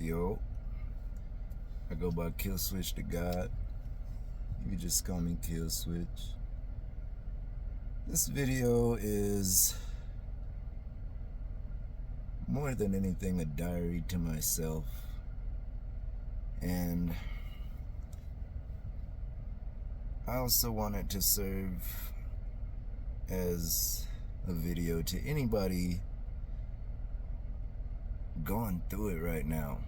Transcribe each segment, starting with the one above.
Yo, I go by Killswitch to God. You can just call me Killswitch. This video is more than anything a diary to myself, and I also want it to serve as a video to anybody going through it right now.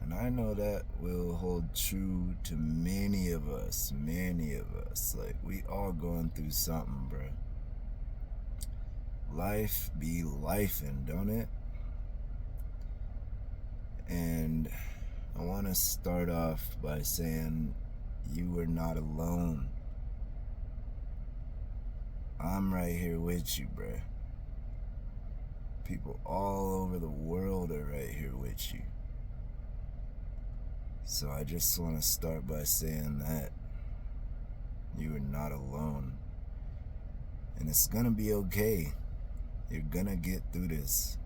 And I know that will hold true to many of us. Like, we all going through something, bruh. Life be lifing, don't it? And I want to start off by saying you are not alone. I'm right here with you, bruh. People all over the world are right here with you. So I just want to start by saying that you are not alone. And it's gonna be okay. You're gonna get through this.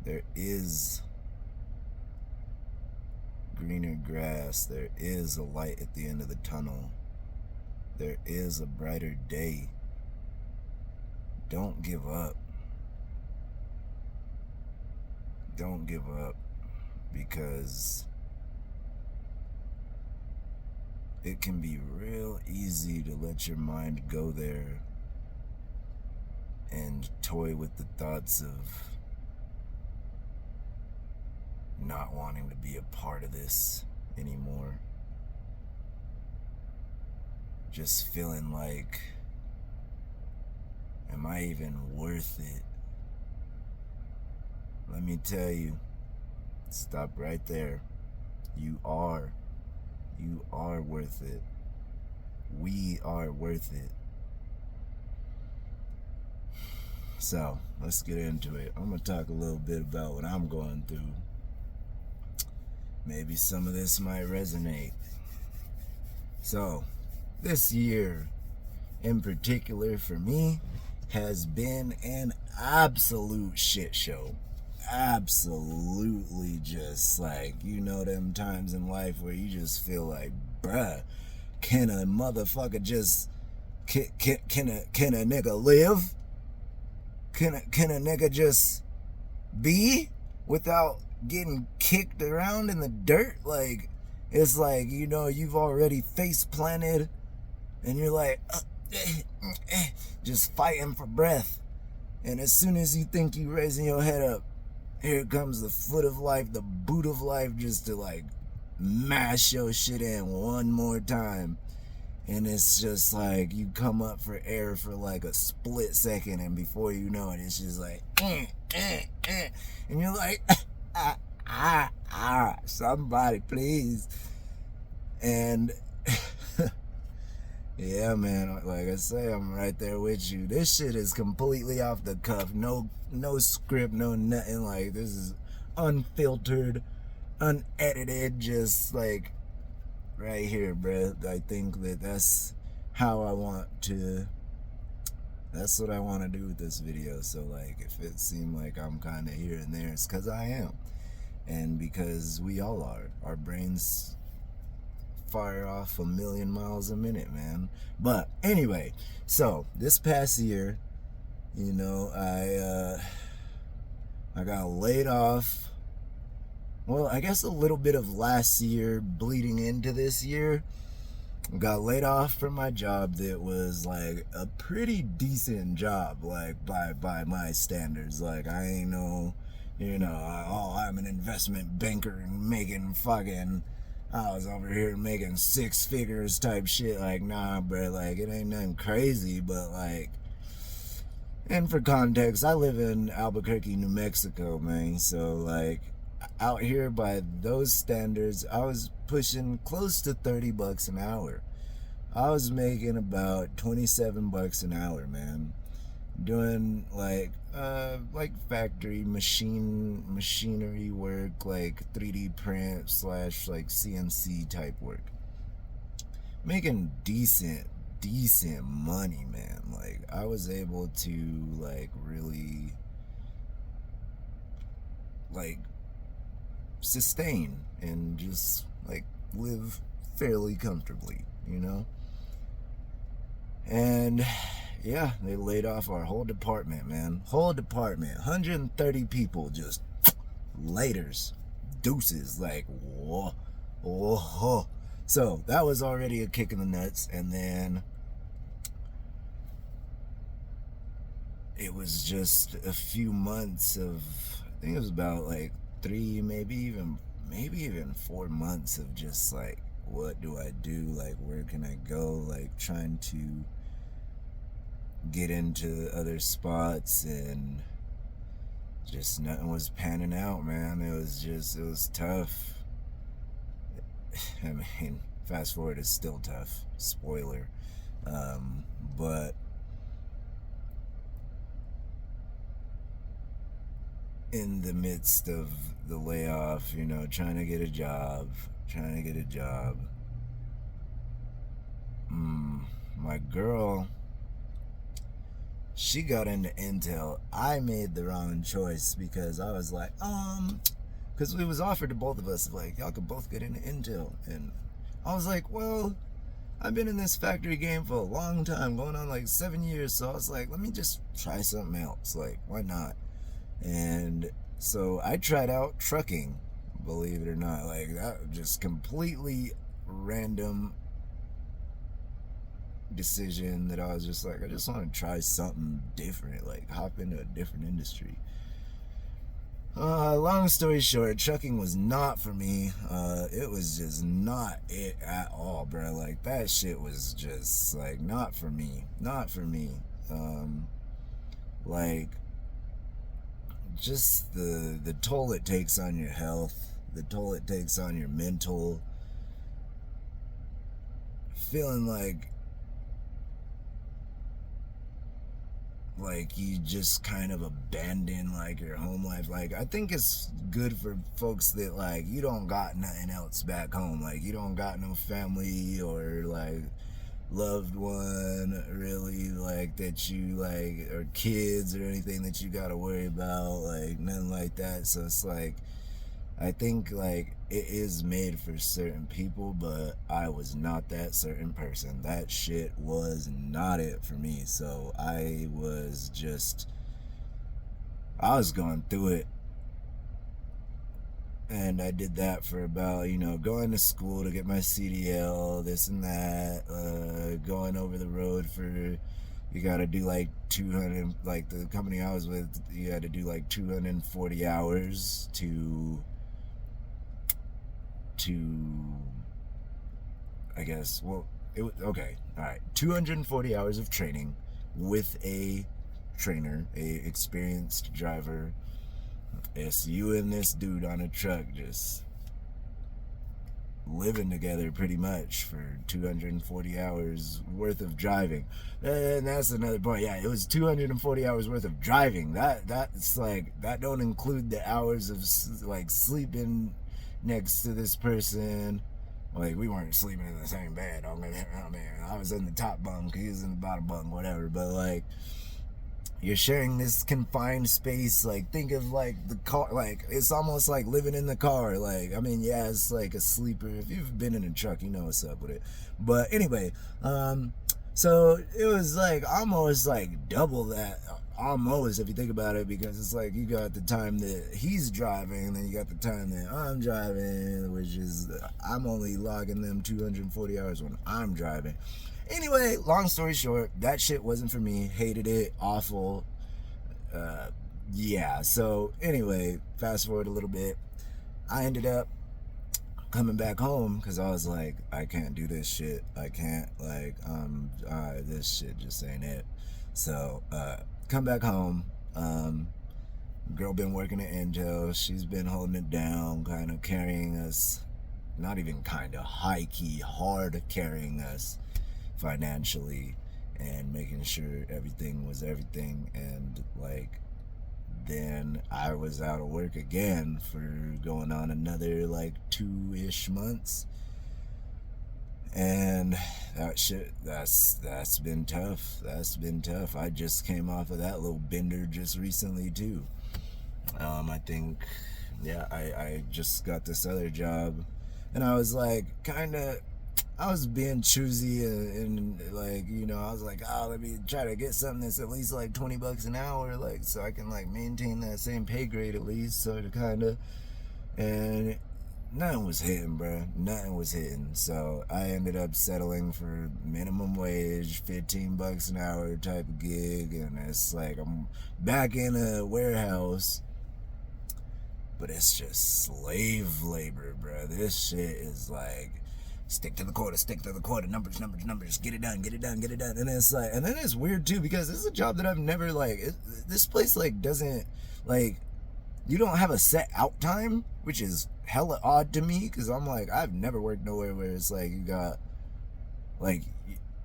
There is greener grass. There is a light at the end of the tunnel. There is a brighter day. Don't give up. Don't give up, because it can be real easy to let your mind go there and toy with the thoughts of not wanting to be a part of this anymore. Just feeling like, am I even worth it? Let me tell you, stop right there. You are worth it. We are worth it. So, let's get into it. I'm going to talk a little bit about what I'm going through. Maybe some of this might resonate. So, this year in particular for me has been an absolute shit show. Absolutely, just like, you know, them times in life where you just feel like, bruh, can a motherfucker just can a nigga live? Can a nigga just be without getting kicked around in the dirt? Like, it's like, you know, you've already face planted and you're like just fighting for breath, and as soon as you think you raising your head up, here comes the foot of life, the boot of life, just to like mash your shit in one more time. And it's just like you come up for air for like a split second, and before you know it, it's just like and you're like somebody please. And yeah, man, like I say, I'm right there with you. This shit is completely off the cuff. No script, no nothing. Like, this is unfiltered, unedited, just like right here, bruh. I think that's how I want to, that's what I want to do with this video. So, like, if it seemed like I'm kind of here and there, it's because I am. And because we all are. Our brains fire off 1,000,000 miles a minute, man. But anyway, so this past year, you know, I got laid off. Well, I guess a little bit of last year bleeding into this year. Got laid off from my job that was like a pretty decent job, like by my standards. Like, I ain't no, you know, I'm an investment banker and making fucking, I was over here making 6 figures type shit. Like, nah, bro, like, it ain't nothing crazy, but like, and for context, I live in Albuquerque, New Mexico, man. So like, out here by those standards, I was pushing close to $30 an hour. I was making about $27 an hour, man. Doing like factory machinery work, like 3D print / like CNC type work. Making decent money, man. Like, I was able to like really like sustain and just like live fairly comfortably, you know? And yeah, they laid off our whole department, man. Whole department. 130 people just laters. Deuces. Like, whoa. Whoa. So that was already a kick in the nuts. And then it was just a few months of, I think it was about like 3, maybe even 4 months of just like, what do I do? Like, where can I go? Like, trying to get into other spots, and just nothing was panning out, man. It was tough. I mean, fast forward, is still tough. Spoiler. But in the midst of the layoff, you know, trying to get a job. My girl, she got into Intel. I made the wrong choice because I was like, because it was offered to both of us, like, y'all could both get into Intel. And I was like, well, I've been in this factory game for a long time, going on like 7 years. So I was like, let me just try something else. Like, why not? And so I tried out trucking, believe it or not. Like, that just completely random decision that I was just like, I just want to try something different, like hop into a different industry. Long story short, trucking was not for me. It was just not it at all, bro. Like, that shit was just like not for me. Like, just the toll it takes on your health, the toll it takes on your mental, feeling like you just kind of abandon like your home life. Like, I think it's good for folks that like you don't got nothing else back home, like you don't got no family or like loved one really, like that you like, or kids or anything that you gotta worry about, like nothing like that. So it's like, I think like it is made for certain people, but I was not that certain person. That shit was not it for me. So I was going through it. And I did that for about, you know, going to school to get my CDL, this and that, going over the road for, you gotta do like 200, like the company I was with, you had to do like 240 hours to I guess, well, it was, okay, all right, 240 hours of training with a trainer, a experienced driver. It's you and this dude on a truck just living together pretty much for 240 hours worth of driving. And that's another point. Yeah, it was 240 hours worth of driving. That's like, that don't include the hours of like sleeping next to this person. Like, we weren't sleeping in the same bed. I mean, I was in the top bunk, he was in the bottom bunk, whatever. But like, you're sharing this confined space. Like, think of like the car, like it's almost like living in the car. Like, I mean, yeah, it's like a sleeper. If you've been in a truck, you know what's up with it. But anyway, so it was like almost like double that, almost, if you think about it, because it's like you got the time that he's driving, and then you got the time that I'm driving, which is, I'm only logging them 240 hours when I'm driving. Anyway, long story short, that shit wasn't for me. Hated it. Awful. Yeah, so anyway, fast forward a little bit. I ended up coming back home because I was like, I can't do this shit. I can't, like, this shit just ain't it. So, come back home. Girl been working at Intel. She's been holding it down, kind of carrying us, not even kind of, high-key, hard carrying us financially and making sure everything was everything. And like, then I was out of work again for going on another like 2-ish months. And that shit, that's been tough. I just came off of that little bender just recently too. I think yeah, I just got this other job, and I was like, I was being choosy, and like, you know, I was like, oh, let me try to get something that's at least like $20 an hour, like, so I can like maintain that same pay grade at least, so to kind of, and nothing was hitting, bro. Nothing was hitting. So I ended up settling for minimum wage, $15 an hour type of gig, and it's like I'm back in a warehouse, but it's just slave labor, bro. This shit is like stick to the quarter, numbers, get it done, and it's like, and then it's weird too because this is a job that I've never like. This place like doesn't like. You don't have a set out time, which is hella odd to me because I'm like, I've never worked nowhere where it's like you got like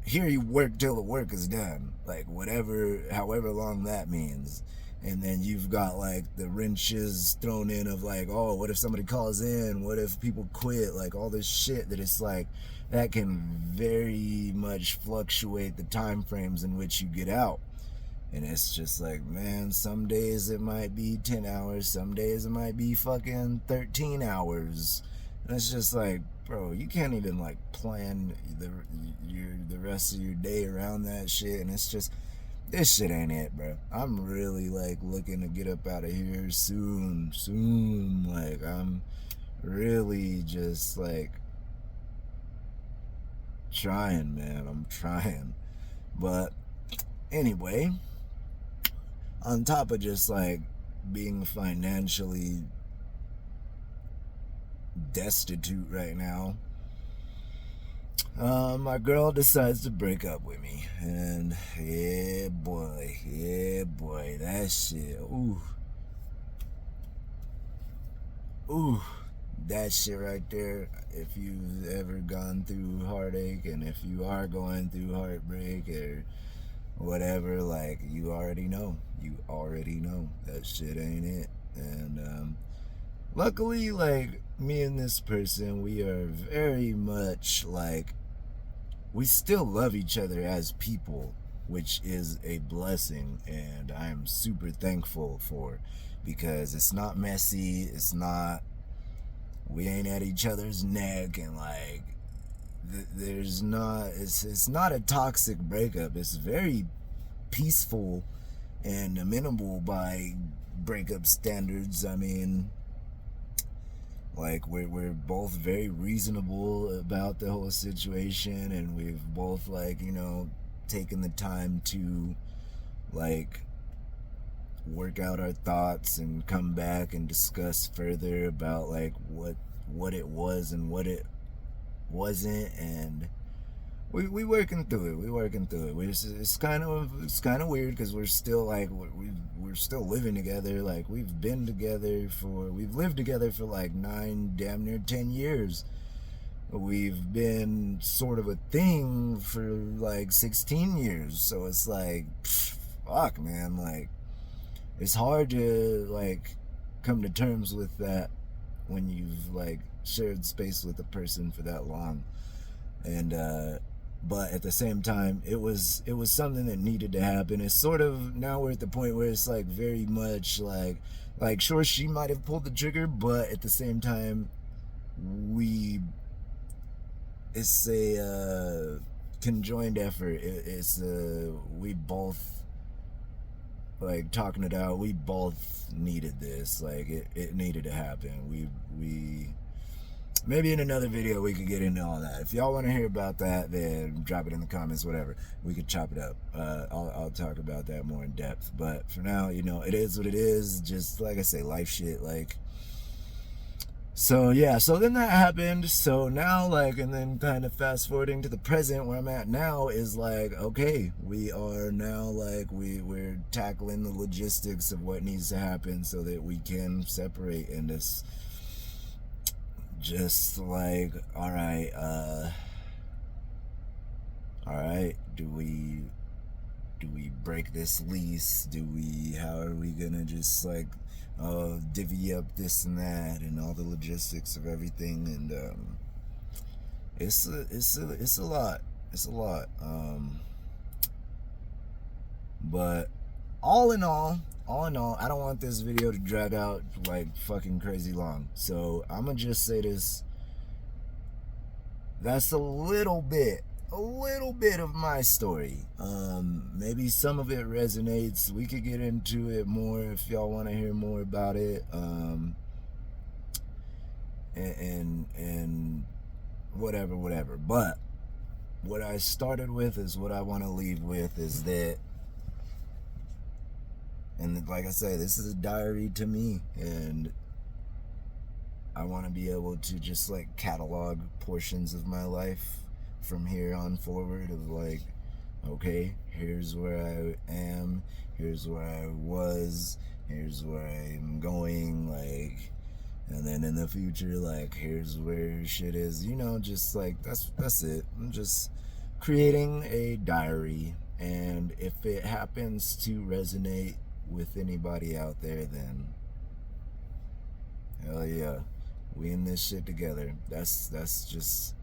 here you work till the work is done, like whatever, however long that means. And then you've got like the wrenches thrown in of like, oh, what if somebody calls in? What if people quit? Like all this shit that it's like that can very much fluctuate the time frames in which you get out. And it's just like, man, some days it might be 10 hours, some days it might be fucking 13 hours. And it's just like, bro, you can't even like plan the rest of your day around that shit. And it's just, this shit ain't it, bro. I'm really like looking to get up out of here soon. Like, I'm really just like trying, man. I'm trying. But anyway, on top of just like being financially destitute right now, my girl decides to break up with me, and yeah boy, that shit, that shit right there. If you've ever gone through heartache, and if you are going through heartbreak or whatever, like, you already know that shit ain't it. And luckily, like, me and this person, we are very much like, we still love each other as people, which is a blessing, and I'm super thankful for, because it's not messy, we ain't at each other's neck, and like there's not, it's not a toxic breakup. It's very peaceful and amenable by breakup standards. I mean, like, we're both very reasonable about the whole situation, and we've both, like, you know, taken the time to like work out our thoughts and come back and discuss further about like what it was and what it wasn't, and we working through it. It's kind of weird because we're still like we're still living together. Like, we've lived together for like 9, damn near 10 years. We've been sort of a thing for like 16 years. So it's like, fuck, man. Like, it's hard to like come to terms with that when you've like shared space with a person for that long. And but at the same time, it was something that needed to happen. It's sort of, now we're at the point where it's like very much like sure, she might have pulled the trigger, but at the same time, it's a conjoined effort. We both, like, talking it out, we both needed this. Like, it needed to happen. We maybe in another video we could get into all that. If y'all want to hear about that, then drop it in the comments, whatever. We could chop it up. I'll talk about that more in depth. But for now, you know, it is what it is. Just like I say, life shit. Like, so yeah, so then that happened. So now, like, and then kind of fast forwarding to the present, where I'm at now is like, okay, we are now like, we're tackling the logistics of what needs to happen so that we can separate. And this just like, all right, do we break this lease? How are we gonna just like divvy up this and that and all the logistics of everything? And it's a lot. But all in all, all in all, I don't want this video to drag out like fucking crazy long. So I'm gonna just say this. That's a little bit of my story. Maybe some of it resonates. We could get into it more if y'all want to hear more about it. And whatever. But what I started with is what I want to leave with is that, and like I say, this is a diary to me, and I want to be able to just like catalog portions of my life from here on forward of like, okay, here's where I am, here's where I was, here's where I'm going, like, and then in the future, like, here's where shit is, you know, just like, that's it. I'm just creating a diary, and if it happens to resonate with anybody out there, then hell yeah, we in this shit together. That's just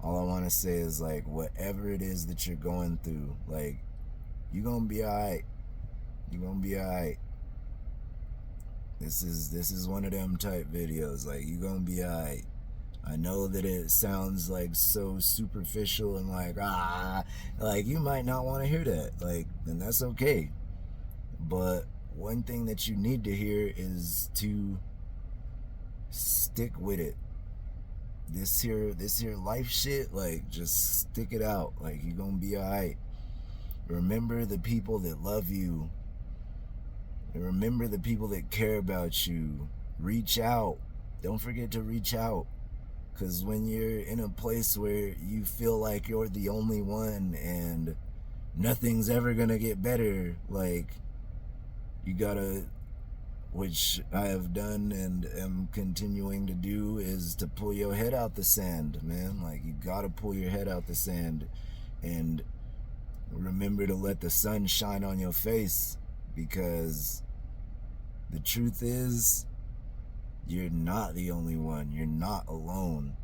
all I want to say is like, whatever it is that you're going through, like, you gonna be alright. You gonna be alright. This is one of them type videos. Like, you gonna be alright. I know that it sounds like so superficial and like you might not want to hear that. Like, and that's okay. But one thing that you need to hear is to stick with it. This here life shit, like, just stick it out. Like, you're gonna be alright. Remember the people that love you. And remember the people that care about you. Reach out. Don't forget to reach out. Because when you're in a place where you feel like you're the only one and nothing's ever gonna get better, like, you gotta, which I have done and am continuing to do, is to pull your head out the sand, man. Like, you gotta pull your head out the sand and remember to let the sun shine on your face, because the truth is, you're not the only one. You're not alone.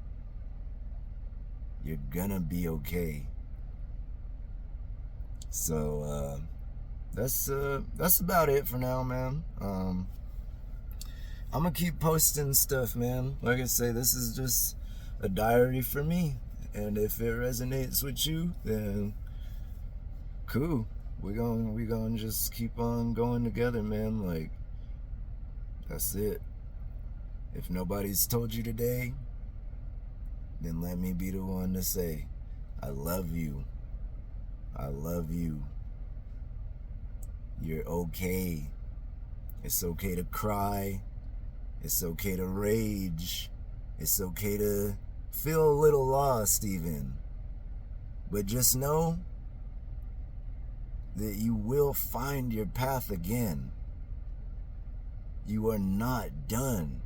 You're gonna be okay. So that's about it for now, man. I'm gonna keep posting stuff, man. Like I say, this is just a diary for me, and if it resonates with you, then cool. We gonna just keep on going together, man. Like, that's it. If nobody's told you today, then let me be the one to say, I love you. I love you. You're okay. It's okay to cry. It's okay to rage. It's okay to feel a little lost even. But just know that you will find your path again. You are not done.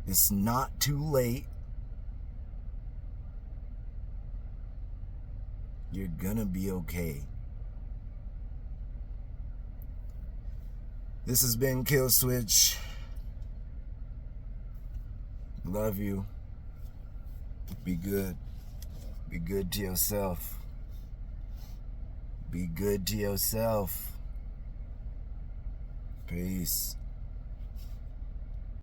It's not too late. You're gonna be okay. This has been Killswitch. Love you. Be good. Be good to yourself. Be good to yourself. Peace.